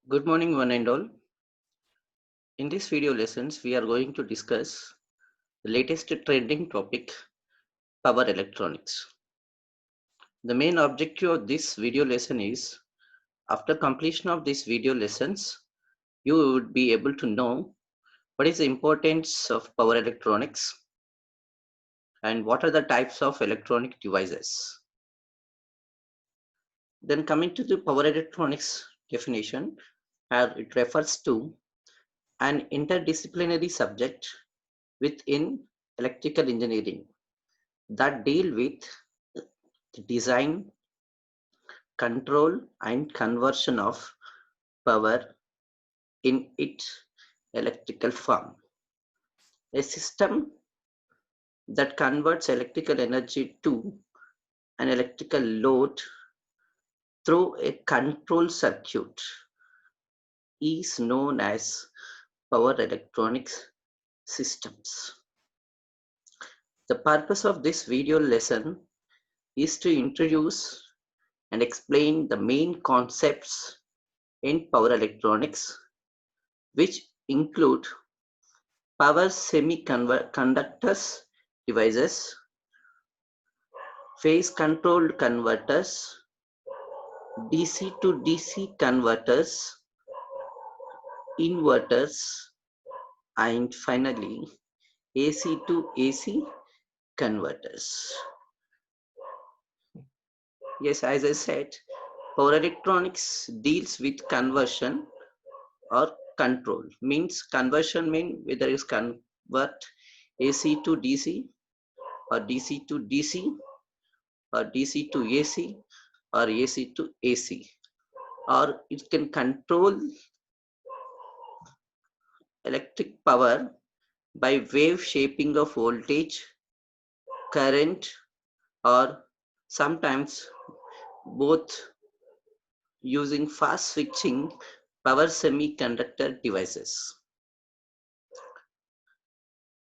Good morning, one and all. In this video lessons, we are going to discuss the latest trending topic, power electronics. The main objective of this video lesson is, after completion of these video lessons, you would be able to know what is the importance of power electronics and what are the types of electronic devices. Then coming to the power electronics definition, it refers to an interdisciplinary subject within electrical engineering that deal with the design, control, and conversion of power in its electrical form. A system that converts electrical energy to an electrical load through a control circuit is known as power electronics systems. The purpose of this video lesson is to introduce and explain the main concepts in power electronics, which include power semiconductors devices, phase controlled converters, DC to DC converters, inverters, and finally AC to AC converters. Yes, as I said, power electronics deals with conversion or control. Means conversion mean whether it's convert AC to DC or DC to DC or DC to AC or AC to AC, or it can control electric power by wave shaping of voltage, current, or sometimes both using fast switching power semiconductor devices.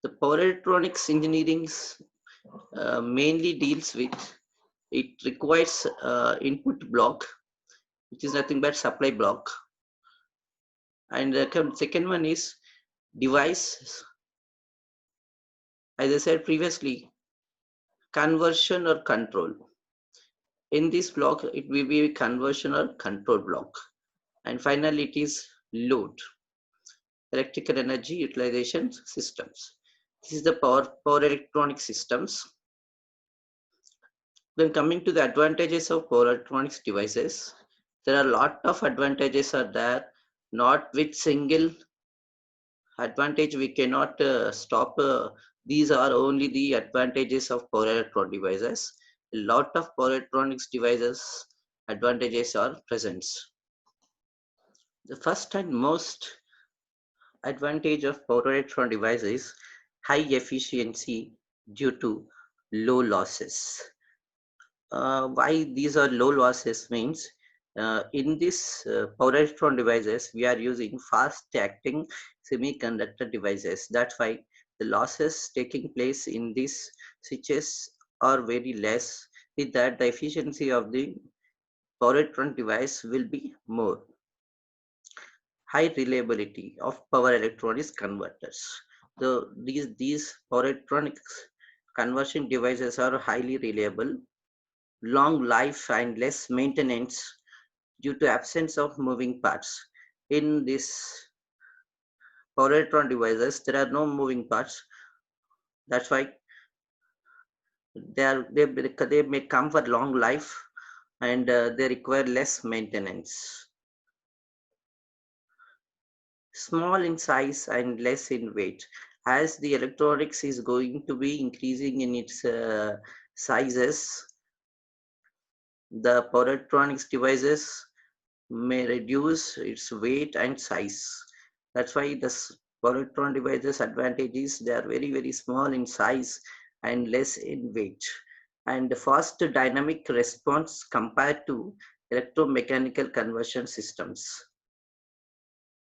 The power electronics engineering mainly deals with, it requires input block, which is nothing but supply block, and the second one is device. As I said previously, conversion or control. In this block, it will be a conversion or control block. And finally, it is load, electrical energy utilization systems. This is the power electronic systems. When coming to the advantages of power electronics devices, there are a lot of advantages are there. Not with single advantage we cannot stop. These are only the advantages of power electronic devices. A lot of power electronics devices advantages are present. The first and most advantage of power electronic devices is high efficiency due to low losses. Why these are low losses means, in this power electron devices we are using fast acting semiconductor devices. That's why the losses taking place in these switches are very less. With that, the efficiency of the power electron device will be more. High reliability of power electronics converters. These power electronics conversion devices are highly reliable, long life and less maintenance due to absence of moving parts. In this power electron devices, there are no moving parts. That's why they may come for long life, and they require less maintenance. Small in size and less in weight. As the electronics is going to be increasing in its sizes, the power electronics devices may reduce its weight and size. That's why the power electron devices advantage is they are very small in size and less in weight, and fast dynamic response compared to electromechanical conversion systems.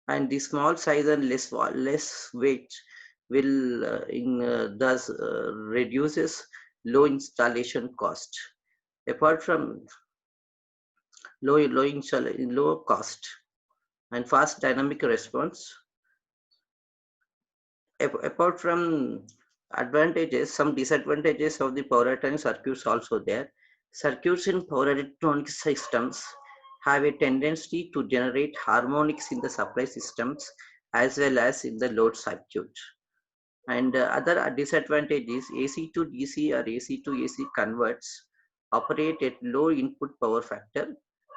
And the small size and less weight will thus reduces low installation cost. Apart from low cost, and fast dynamic response. Apart from advantages, some disadvantages of the power electronic circuits also there. Circuits in power electronic systems have a tendency to generate harmonics in the supply systems as well as in the load circuit. And other disadvantages, AC to DC or AC to AC converts operate at low input power factor,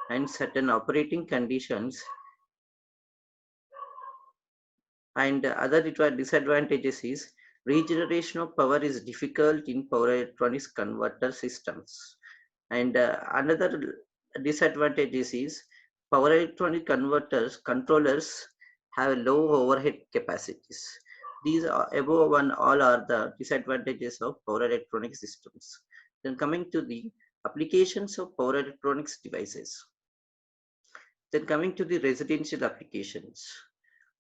and certain operating conditions. And other disadvantages is regeneration of power is difficult in power electronics converter systems. And another disadvantage is power electronic converters controllers have low overhead capacities. These are above one all are the disadvantages of power electronic systems. Then coming to the applications of power electronics devices. Then coming to the residential applications,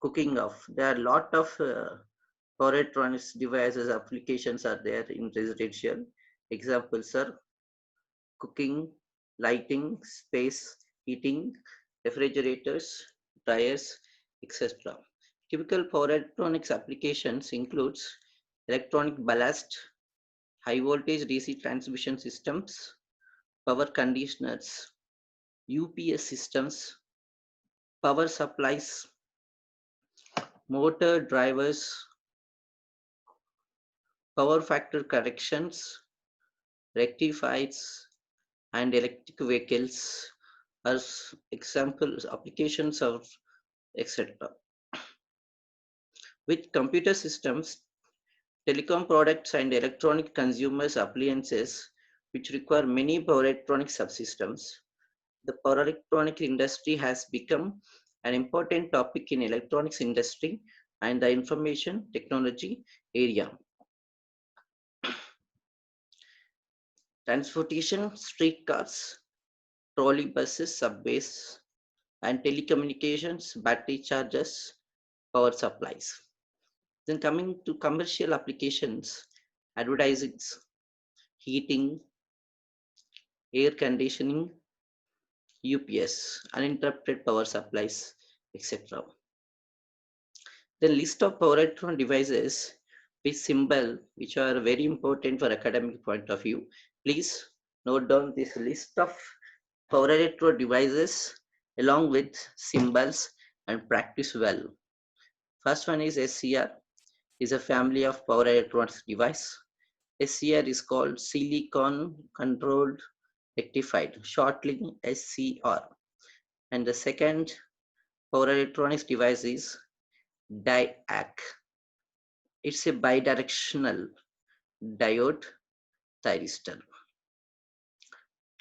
cooking off. There are a lot of power electronics devices applications are there in residential. Examples are cooking, lighting, space, heating, refrigerators, dryers, etc. Typical power electronics applications includes electronic ballast, high voltage DC transmission systems, power conditioners, UPS systems, power supplies, motor drivers, power factor corrections, rectifiers, and electric vehicles as examples applications of etc. With computer systems, telecom products, and electronic consumers appliances which require many power electronic subsystems, the power electronic industry has become an important topic in electronics industry and the information technology area. Transportation, streetcars, trolley buses, subways, and telecommunications, battery chargers, power supplies. Then coming to commercial applications, advertising, heating, air conditioning, UPS, uninterrupted power supplies, etc. The list of power electronic devices with symbol which are very important for academic point of view. Please note down this list of power electronic devices along with symbols and practice well. First one is SCR, is a family of power electronics device. SCR is called silicon controlled rectified, shortly SCR. And the second power electronics device is DIAC. It's a bidirectional diode thyristor.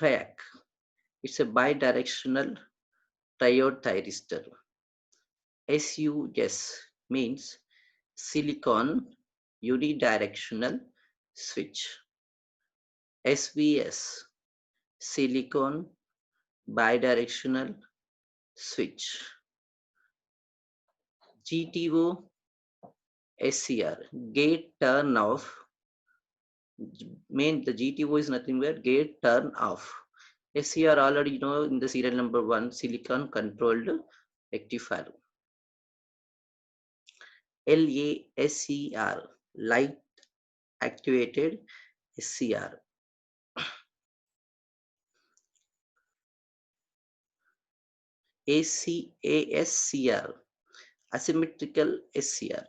TRIAC. It's a bidirectional diode thyristor. SUS means silicon unidirectional switch. SVS, silicon bidirectional switch. GTO SCR, gate turn off. The GTO is nothing but gate turn off. SCR already you know in the serial number 1, silicon controlled rectifier. LASCR, light activated SCR. ASCR, asymmetrical SCR,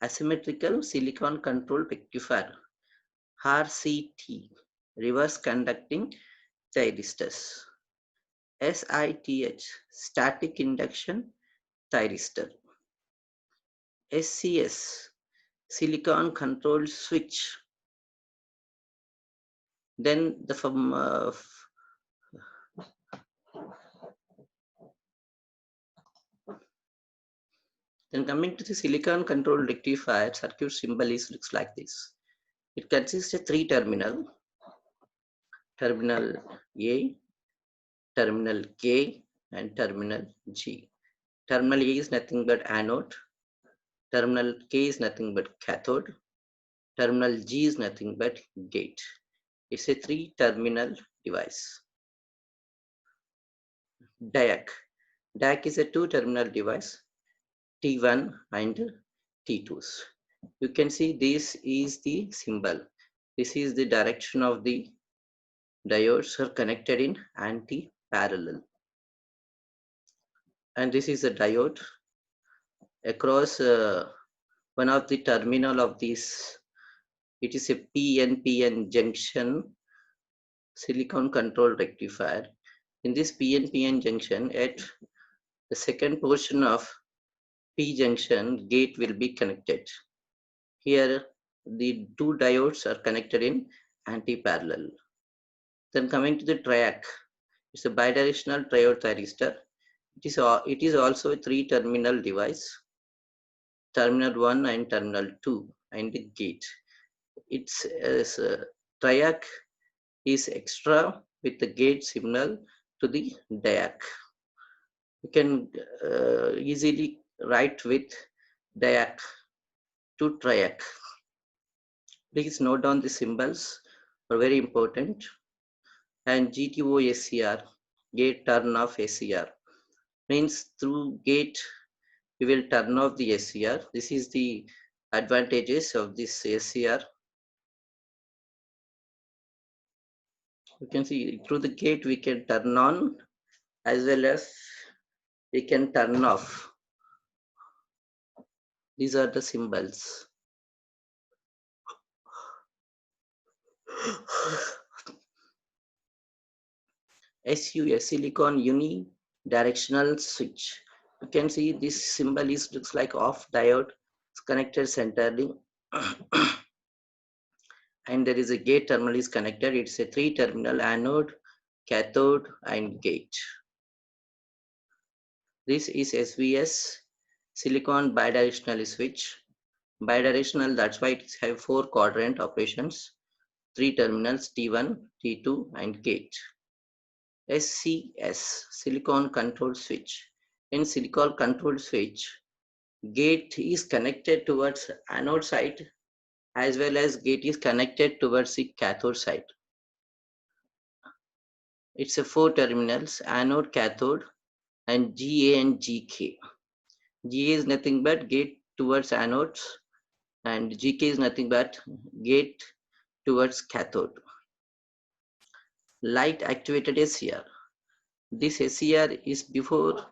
asymmetrical silicon controlled rectifier. RCT, reverse conducting thyristors. SITH, static induction thyristor. SCS, silicon controlled switch. Then the then coming to the silicon controlled rectifier, circuit symbol looks like this. It consists of 3 terminal A, terminal K, and terminal G. Terminal A is nothing but anode, terminal K is nothing but cathode, terminal G is nothing but gate. It's a 3 terminal device. DIAC. DAC is a two-terminal device, T1 and T2s. You can see this is the symbol. This is the direction of the diodes are connected in anti-parallel. And this is a diode across one of the terminal of this. It is a PNPN junction silicon control rectifier. In this PNPN junction, at the second portion of P junction, gate will be connected. Here, the two diodes are connected in anti-parallel. Then coming to the triac, it's a bidirectional triode thyristor. It is also a three-terminal device, terminal 1 and terminal 2, and the gate. Its triac is extra with the gate signal to the diac. You can easily write with diac to triac. Please note down the symbols are very important. And GTO SCR, gate turn off SCR, means through gate we will turn off the SCR. This is the advantages of this SCR. You can see through the gate we can turn on as well as we can turn off. These are the symbols. SU, silicon unidirectional switch. You can see this symbol looks like off diode. It's connected centrally. And there is a gate terminal is connected. It's a three terminal anode, cathode and gate. This is SVS, silicon bidirectional switch. Bidirectional, that's why it has four quadrant operations, three terminals T1, T2 and gate. SCS, silicon control switch. In silicon control switch, gate is connected towards anode side as well as gate is connected towards the cathode side. It's a four terminals, anode, cathode and GA and GK. GA is nothing but gate towards anodes and GK is nothing but gate towards cathode. Light activated SCR. This SCR is before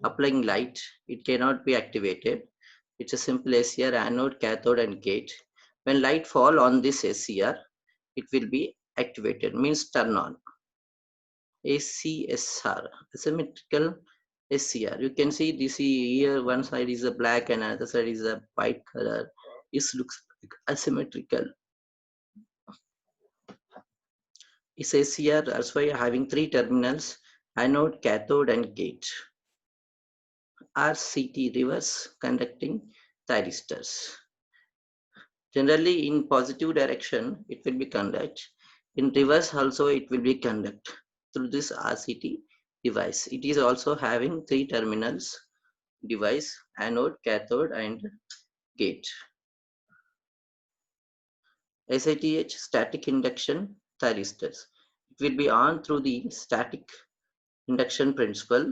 applying light. It cannot be activated. It's a simple SCR, anode, cathode and gate. When light fall on this SCR, it will be activated, means turn on. ACSR, asymmetrical SCR. You can see this here, one side is a black and another side is a white color. This looks like asymmetrical. It's SCR, that's why having three terminals, anode, cathode and gate. RCT, reverse conducting thyristors. Generally in positive direction it will be conduct. In reverse also it will be conduct through this RCT device. It is also having three terminals device, anode, cathode and gate. SITH, static induction thyristors. It will be on through the static induction principle,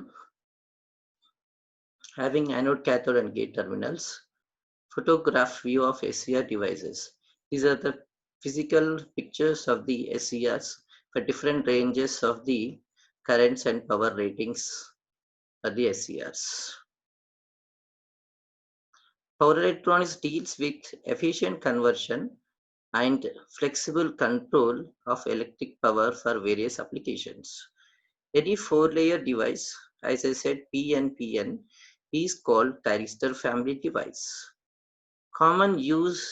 having anode, cathode and gate terminals. Photograph view of SCR devices. These are the physical pictures of the SCRs for different ranges of the currents and power ratings for the SCRs. Power electronics deals with efficient conversion and flexible control of electric power for various applications. Any four-layer device, as I said, PNPN, is called thyristor family device. Common use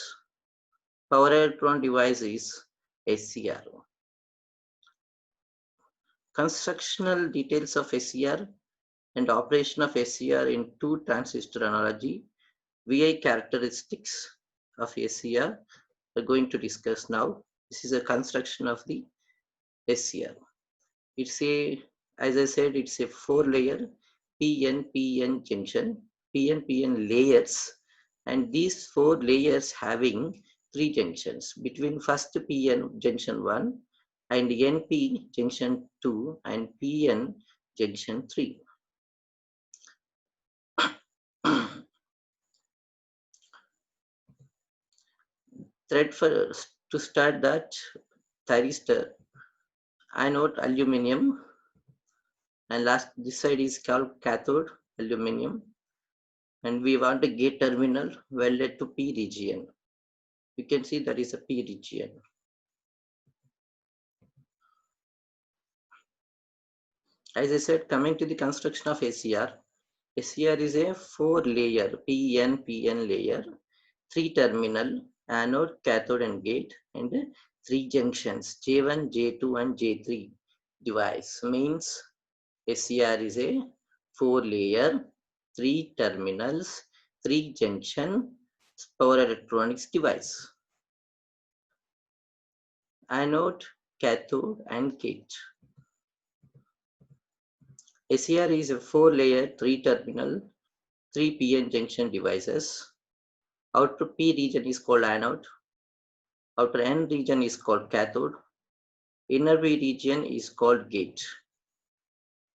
power electron device is SCR. Constructional details of SCR and operation of SCR in two transistor analogy, VI characteristics of SCR we're going to discuss now. This is a construction of the SCR. It's a, as I said, it's a four-layer PNPN junction, PNPN layers, and these four layers having three junctions between first PN junction 1 and NP junction 2 and PN junction 3. thread for to start that thyristor, anode aluminum, and last this side is called cathode aluminum, and we want a gate terminal welded to P region. You can see that is a P region. As I said, coming to the construction of SCR, SCR is a 4-layer PN layer, 3-terminal anode, cathode, and gate, and 3 junctions J1, J2, and J3 device. Means SCR is a 4-layer, 3 terminals, 3 junction power electronics device. Anode, cathode, and gate. SCR is a 4-layer, 3-terminal, 3 PN junction devices. Outer P region is called anode. Outer N region is called cathode. Inner V region is called gate.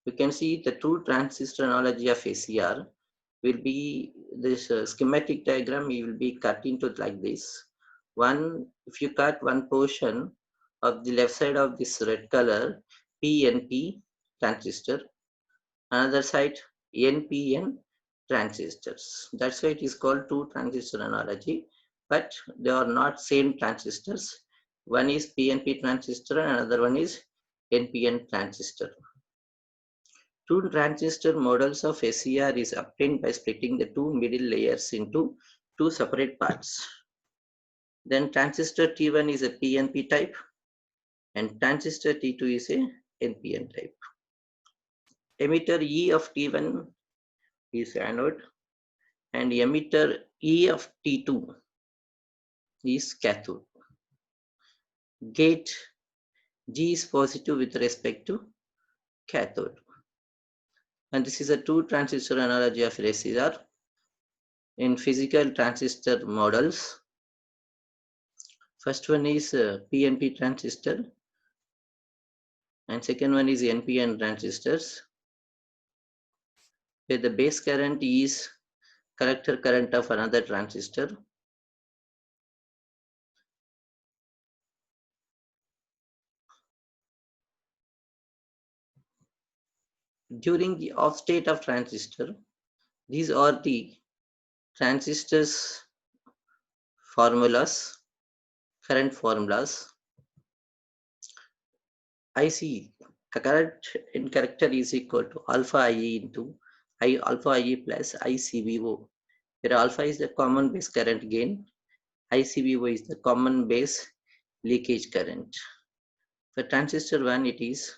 You can see the true transistor analogy of SCR will be this schematic diagram. We will be cut into like this. If you cut one portion of the left side of this red color PNP transistor, another side NPN transistors. That's why it is called two transistor analogy, but they are not same transistors. One is PNP transistor and another one is NPN transistor. Two transistor models of SCR is obtained by splitting the two middle layers into two separate parts. Then transistor T1 is a PNP type and transistor T2 is a NPN type. Emitter E of T1 is anode and emitter E of T2 is cathode. Gate G is positive with respect to cathode. And this is a two transistor analogy of SCR. In physical transistor models, first one is PNP transistor and second one is NPN transistors, where the base current is collector current of another transistor. During the off state of transistor, these are the transistors formulas, current formulas. IC current in character is equal to alpha IE into alpha IE plus ICVO, where alpha is the common base current gain, ICVO is the common base leakage current. For transistor 1, it is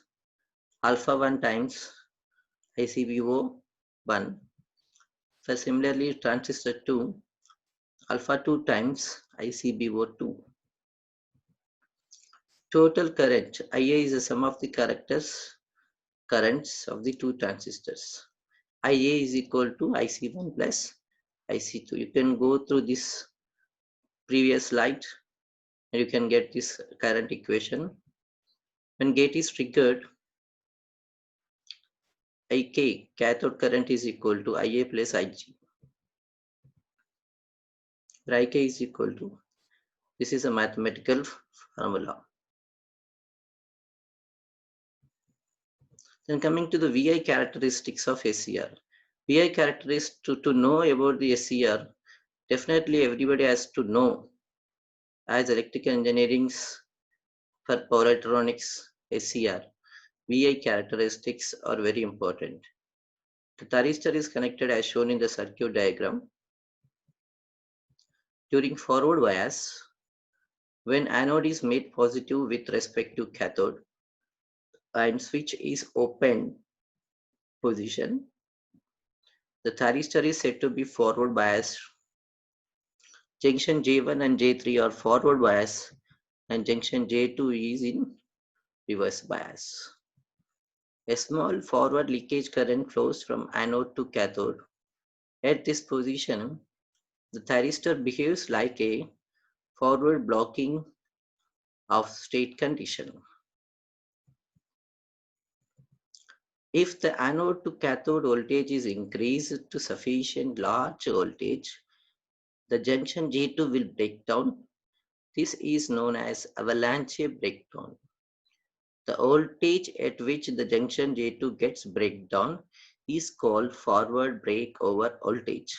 alpha 1 times ICVO 1. For similarly, transistor 2, alpha 2 times ICVO 2. Total current, IA, is the sum of the currents of the two transistors. IA is equal to IC1 plus IC2. You can go through this previous slide and you can get this current equation. When gate is triggered, IK, cathode current, is equal to IA plus IG. Where IK is equal to, this is a mathematical formula. Then coming to the VI characteristics of SCR. VI characteristics, to know about the SCR, definitely everybody has to know, as electrical engineering for power electronics SCR, VI characteristics are very important. The thyristor is connected as shown in the circuit diagram. During forward bias, when anode is made positive with respect to cathode and switch is open position, the thyristor is said to be forward biased. Junction J1 and J3 are forward bias and junction J2 is in reverse bias. A small forward leakage current flows from anode to cathode. At this position, the thyristor behaves like a forward blocking of state condition. If the anode to cathode voltage is increased to sufficient large voltage, the junction J2 will break down This is known as avalanche breakdown. The voltage at which the junction J2 gets breakdown is called forward breakover voltage.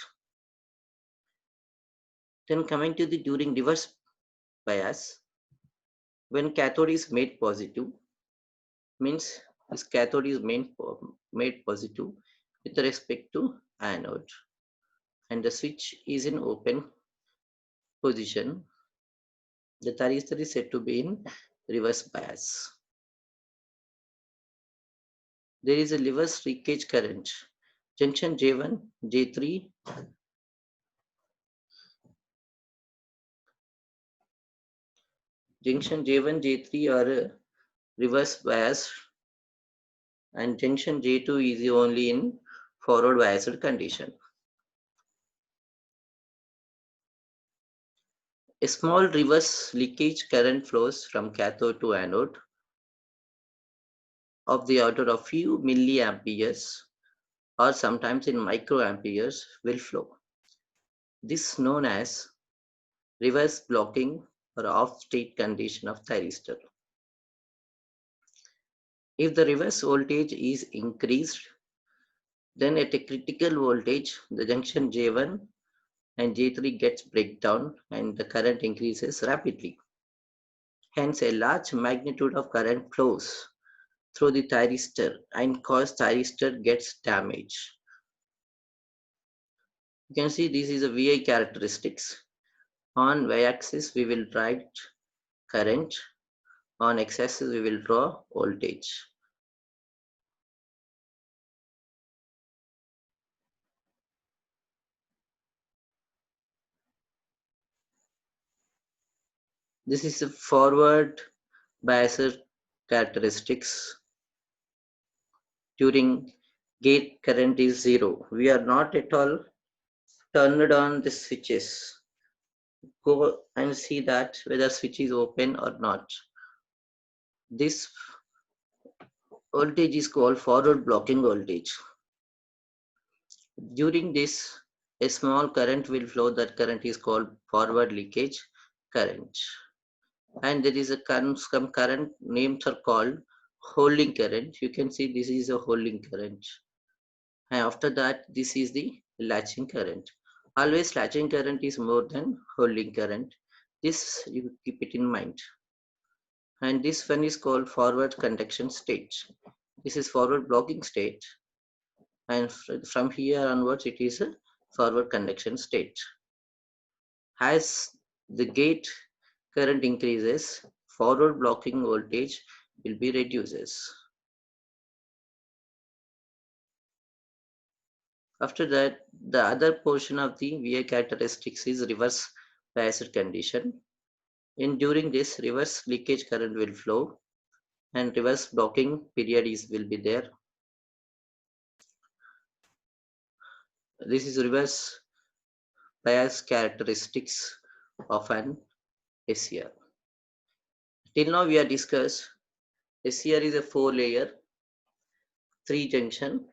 Then coming to the during reverse bias, when cathode is made positive, means this cathode is made positive with respect to anode, and the switch is in open position, the thyristor is said to be in reverse bias. There is a reverse leakage current. Junction J1, J3, junction J1, J3 are reverse bias, and junction J2 is only in forward biased condition. A small reverse leakage current flows from cathode to anode of the order of few milliamperes or sometimes in microamperes will flow. This is known as reverse blocking or off-state condition of thyristor. If the reverse voltage is increased, then at a critical voltage, the junction J1 and J3 gets breakdown and the current increases rapidly. Hence, a large magnitude of current flows through the thyristor and cause thyristor gets damaged. You can see this is a VI characteristics. On y-axis, we will write current. On x-axis, we will draw voltage. This is a forward bias characteristics. During gate current is 0. We are not at all turned on the switches. Go and see that whether switch is open or not. This voltage is called forward blocking voltage. During this, a small current will flow. That current is called forward leakage current. And there is some current names are called holding current. You can see this is a holding current. And after that, this is the latching current. Always latching current is more than holding current. This you keep it in mind. And this one is called forward conduction state. This is forward blocking state. And from here onwards, it is a forward conduction state. As the gate current increases, forward blocking voltage will be reduces. After that, the other portion of the VI characteristics is reverse biased condition. During this, reverse leakage current will flow and reverse blocking period will be there. This is reverse bias characteristics of an SCR. Till now we have discussed SCR is a 4-layer, 3-junction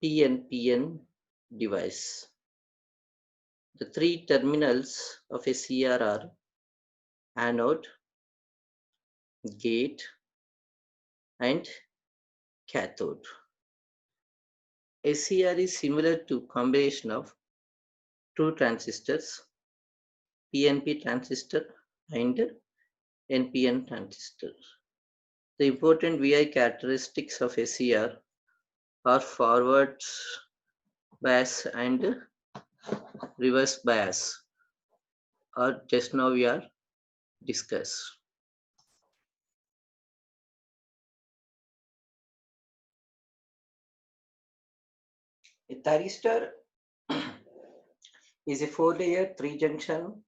PNPN device. The 3 terminals of SCR are anode, gate, and cathode. SCR is similar to combination of 2 transistors, PNP transistor and NPN transistor. The important VI characteristics of SCR are forward bias and reverse bias, or just now we are discussed. A thyristor is a 4-layer, 3-junction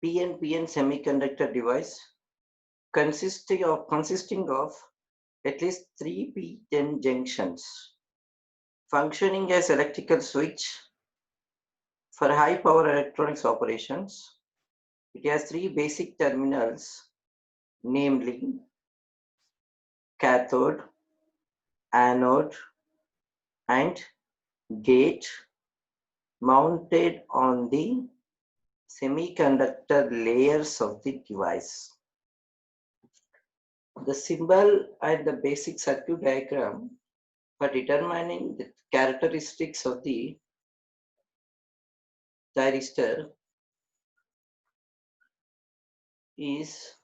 PNPN semiconductor device consisting of at least 3 P-N junctions functioning as electrical switch for high power electronics operations. It has 3 basic terminals, namely cathode, anode, and gate, mounted on the semiconductor layers of the device. The symbol and the basic circuit diagram for determining the characteristics of the thyristor is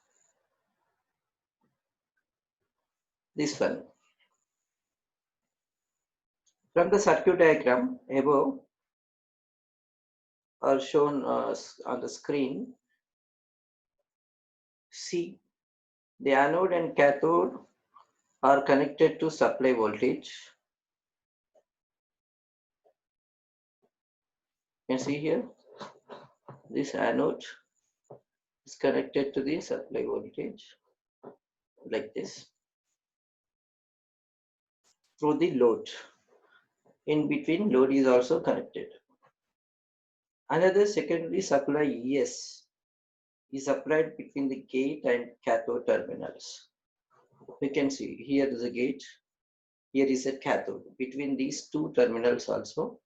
this one. From the circuit diagram above are shown on the screen, see the anode and cathode are connected to supply voltage. You can see here, this anode is connected to the supply voltage like this through the load. In between, load is also connected. Another secondary supply ES is applied between the gate and cathode terminals. We can see here is a gate, here is a cathode. Between these two terminals also,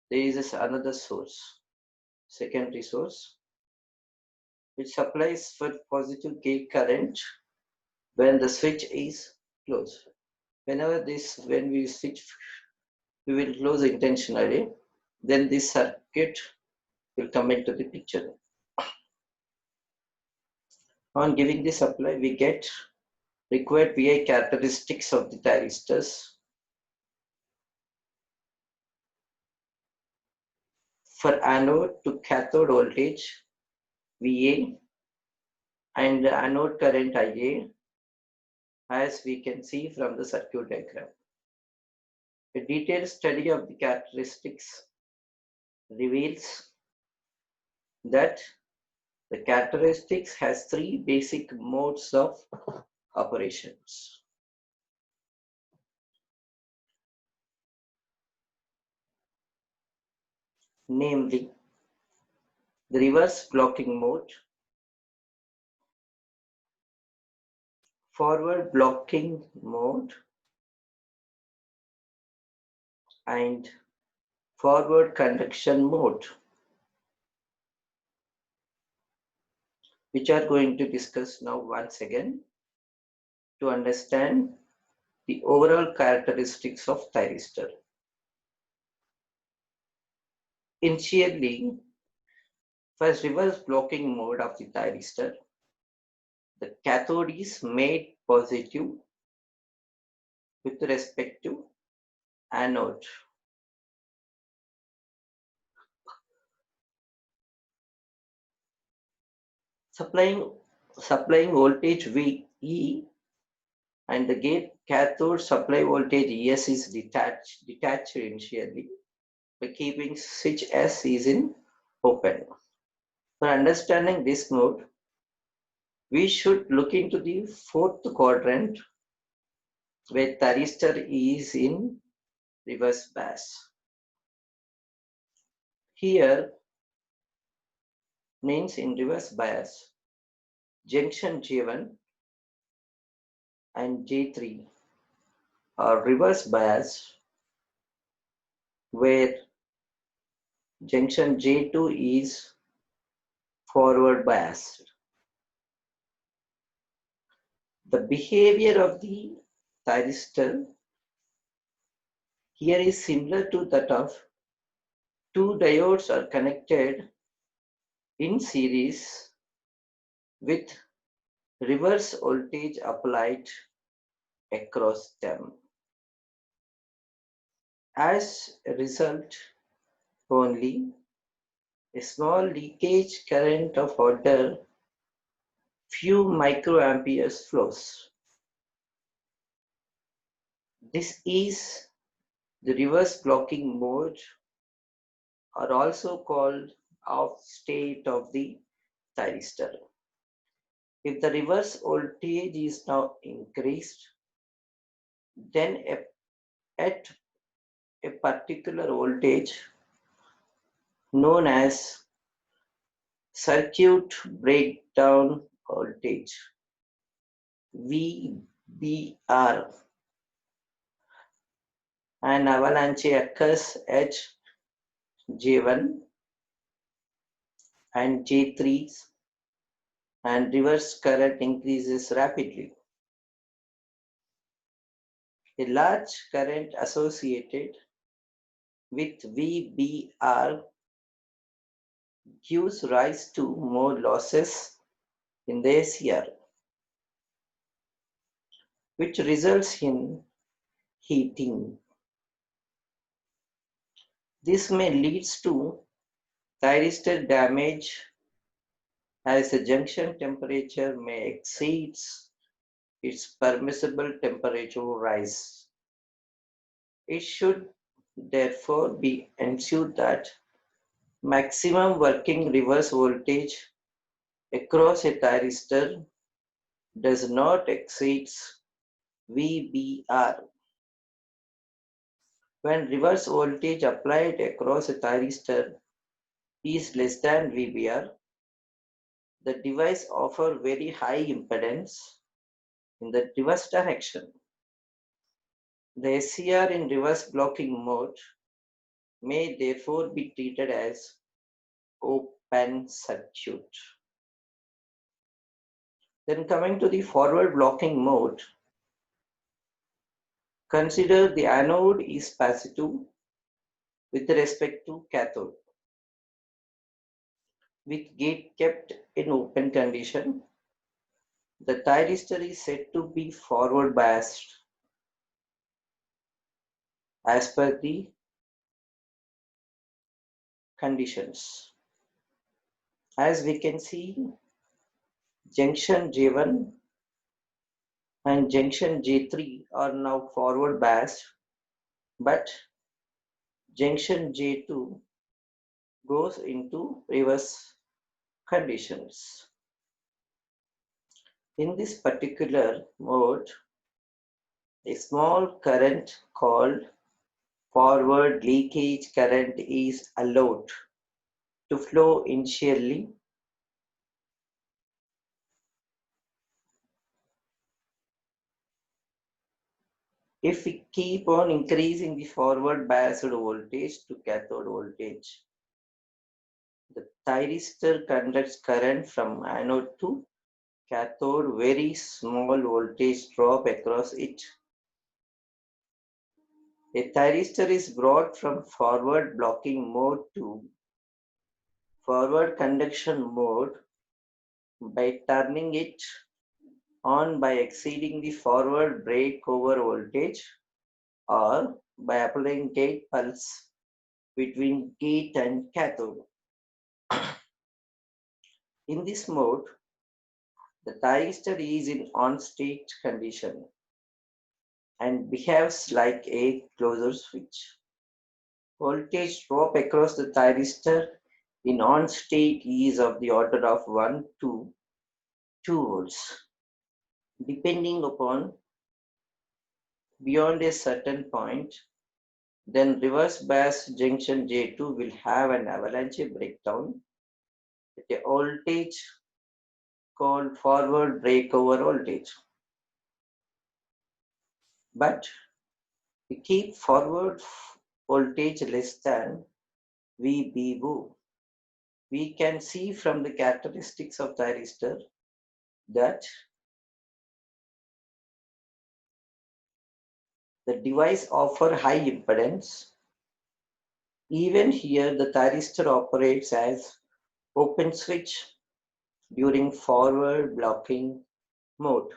there is another source, secondary source, which supplies for positive gate current when the switch is closed. When we switch, we will close intentionally, then this circuit will come into the picture. On giving the supply, we get required VI characteristics of the thyristors. For anode to cathode voltage, VA, and anode current IA, as we can see from the circuit diagram. A detailed study of the characteristics reveals that the characteristics has three basic modes of operations. Namely, the reverse blocking mode, forward blocking mode, and forward conduction mode, which are going to discuss now once again to understand the overall characteristics of thyristor. Initially, first reverse blocking mode of the thyristor, the cathode is made positive with respect to anode. Supplying voltage VE and the gate cathode supply voltage ES is detached initially by keeping switch S is in open. For understanding this mode, we should look into the fourth quadrant where thyristor is in reverse bias. Here means in reverse bias, junction J1 and J3 are reverse bias, where junction J2 is forward biased. The behavior of the thyristor here is similar to that of two diodes are connected in series with reverse voltage applied across them. As a result, only a small leakage current of order few microamperes flows. This is the reverse blocking mode, or also called off state of the thyristor. If the reverse voltage is now increased, then at a particular voltage known as circuit breakdown voltage VBR, an avalanche occurs at J1 and J3, and reverse current increases rapidly. A large current associated with VBR gives rise to more losses in the ACR, which results in heating. This may lead to thyristor damage as the junction temperature may exceed its permissible temperature rise. It should therefore be ensured that maximum working reverse voltage across a thyristor does not exceed VBR. When reverse voltage applied across a thyristor is less than VBR, the device offers very high impedance in the reverse direction. The SCR in reverse blocking mode may therefore be treated as open circuit. Then coming to the forward blocking mode, consider the anode is passive with respect to cathode. With gate kept in open condition, the thyristor is said to be forward biased as per the conditions. As we can see, junction J1 and junction J3 are now forward biased, but junction J2 goes into reverse conditions. In this particular mode, a small current called forward leakage current is allowed to flow initially. If we keep on increasing the forward biased voltage to cathode voltage, the thyristor conducts current from anode to cathode, very small voltage drop across it. A thyristor is brought from forward blocking mode to forward conduction mode by turning it on by exceeding the forward breakover voltage or by applying gate pulse between gate and cathode. In this mode, the thyristor is in on-state condition and behaves like a closed switch. Voltage drop across the thyristor in on-state is of the order of 1 to 2 volts. Depending upon beyond a certain point, then reverse bias junction J2 will have an avalanche breakdown at a voltage called forward breakover voltage. But we keep forward voltage less than VBO. We can see from the characteristics of thyristor that the device offers high impedance. Even here, the thyristor operates as open switch during forward blocking mode.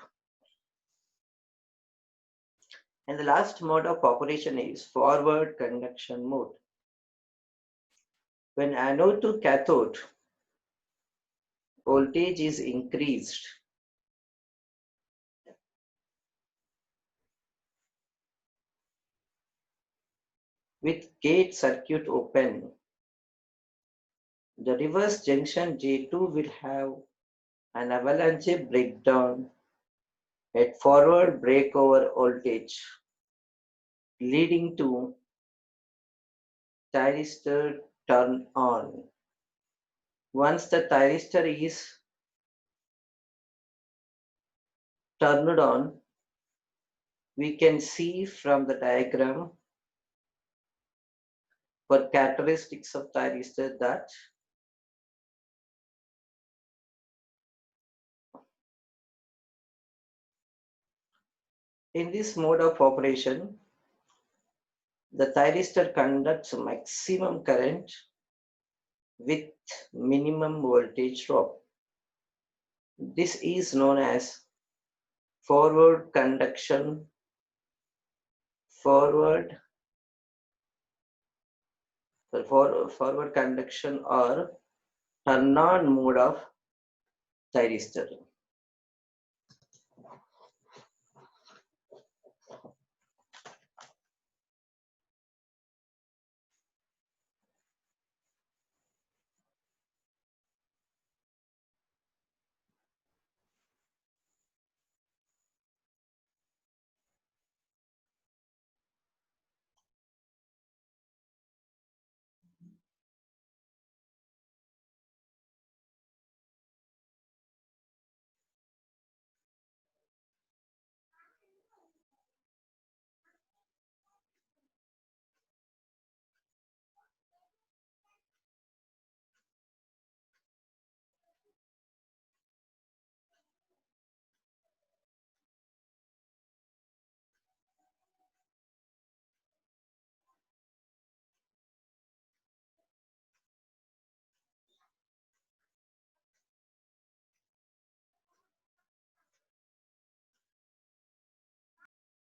And the last mode of operation is forward conduction mode. When anode to cathode voltage is increased, with gate circuit open, the reverse junction J2 will have an avalanche breakdown at forward breakover voltage, leading to thyristor turn on. Once the thyristor is turned on, we can see from the diagram For characteristics of thyristor, that in this mode of operation, the thyristor conducts maximum current with minimum voltage drop. This is known as forward conduction, forward conduction or turn-on mode of thyristor.